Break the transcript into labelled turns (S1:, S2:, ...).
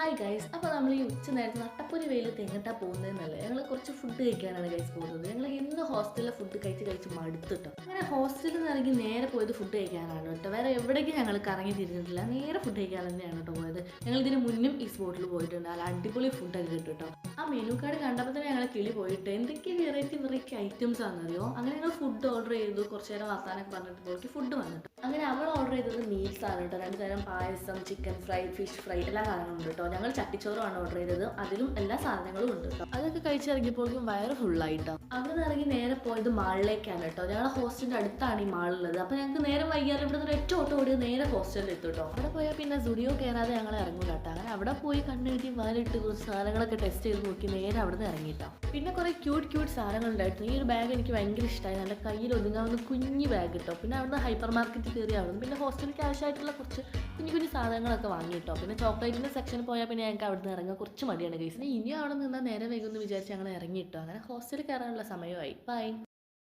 S1: Hi guys, അപ്പോൾ നമ്മൾ ഈ ഉച്ച നേരത്ത് നട്ടപ്പൊരി വെയിലത്ത് എങ്ങോട്ടാണ് പോകുന്നതെന്നല്ലേ. ഞങ്ങൾ കുറച്ച് ഫുഡ് കഴിക്കാനാണ് ഗൈസ് പോകുന്നത്. ഞങ്ങൾ ഇന്ന് ഹോസ്റ്റലിലെ ഫുഡ് കഴിച്ച് മടുത്തിട്ടോ. അങ്ങനെ ഹോസ്റ്റലിൽ നിന്ന് ഇറങ്ങി നേരെ പോയത് ഫുഡ് കഴിക്കാനാണ് കേട്ടോ. വേറെ എവിടേക്കും ഞങ്ങൾ കറങ്ങി തിരിഞ്ഞിട്ടില്ല, നേരെ ഫുഡ് കഴിക്കാൻ തന്നെയാണ് കേട്ടോ പോയത്. ഞങ്ങൾ ഇതിന് മുന്നും ഈ സ്പോട്ടിൽ പോയിട്ടുണ്ട്. നല്ല അടിപൊളി ഫുഡൊക്കെ കിട്ടും കേട്ടോ. ആ മെനു കാർഡ് കണ്ടപ്പോൾ തന്നെ ഞങ്ങൾ കിളി പോയിട്ട് എന്തൊക്കെ വെറൈറ്റി ഐറ്റംസ് ആണെന്നറിയോ. അങ്ങനെ ഞങ്ങൾ ഫുഡ് ഓർഡർ ചെയ്തു. കുറച്ച് നേരം വർത്താനൊക്കെ പറഞ്ഞിട്ട് പോയിട്ട് ഫുഡ് വന്നിട്ട് അങ്ങനെ അവൾ ഓർഡർ ചെയ്തത് മീൽസ് ആണ് കേട്ടോ. 2 തരം പായസം, ചിക്കൻ ഫ്രൈ, ഫിഷ് ഫ്രൈ എല്ലാ സാധനങ്ങളും ഉണ്ട് കേട്ടോ. ഞങ്ങൾ ചട്ടിച്ചോറുമാണ് ഓർഡർ ചെയ്തത്. അതിലും എല്ലാ സാധനങ്ങളും ഉണ്ട് കേട്ടോ. അതൊക്കെ കഴിച്ചിറങ്ങിയപ്പോഴേക്കും വയറ് ഫുള്ളായിട്ടോ. അവിടെ നിന്ന് ഇറങ്ങി നേരെ പോയത് മാളിലേക്കാണ് കേട്ടോ. ഞങ്ങളുടെ ഹോസ്റ്റലിന്റെ അടുത്താണ് ഈ മാളുള്ളത്. അപ്പോൾ ഞങ്ങൾക്ക് നേരെ വൈകിയാലും ഇവിടെ നിന്ന് 8 ഓട്ടോ ഓടി നേരെ ഹോസ്റ്റലിൽ എത്തും കേട്ടോ. അവിടെ പോയാൽ പിന്നെ സ്റ്റുഡിയോ കയറാതെ ഞങ്ങൾ ഇറങ്ങൂല കേട്ടോ. അങ്ങനെ അവിടെ പോയി കണ്ണെഴുതി വാലിട്ട് കുറച്ച് സാധനങ്ങളൊക്കെ ടെസ്റ്റ് ചെയ്ത് നോക്കി നേരെ അവിടെ നിന്ന് ഇറങ്ങിയിട്ടോ. പിന്നെ കുറേ ക്യൂട്ട് സാധനങ്ങൾ ഉണ്ടായിരുന്നു. ഈ ഒരു ബാഗ് എനിക്ക് ഭയങ്കര ഇഷ്ടമായി. നല്ല കയ്യിൽ ഒതുങ്ങാവുന്ന കുഞ്ഞ് ബാഗ് കിട്ടോ. പിന്നെ അവിടുന്ന് ഹൈപ്പർ മാർക്കറ്റ് കയറി ആവുന്നു. പിന്നെ ഹോസ്റ്റലിൽ ക്യാഷ് ആയിട്ടുള്ള കുറച്ച് കുഞ്ഞു സാധനങ്ങളൊക്കെ വാങ്ങി കിട്ടോ. പിന്നെ ചോക്ലേറ്റിൻ്റെ സെക്ഷനിൽ പോയാൽ പിന്നെ ഞങ്ങൾക്ക് അവിടെ നിന്ന് ഇറങ്ങാൻ കുറച്ച് മടിയാണ് ഗൈസിന്. ഇനിയും അവിടെ നിന്നാൽ നേരെ വൈകുമെന്ന് വിചാരിച്ച് ഞങ്ങൾ ഇറങ്ങിയിട്ടോ. അങ്ങനെ ഹോസ്റ്റലിൽ കയറാനുള്ള സമയമായി. ബൈ.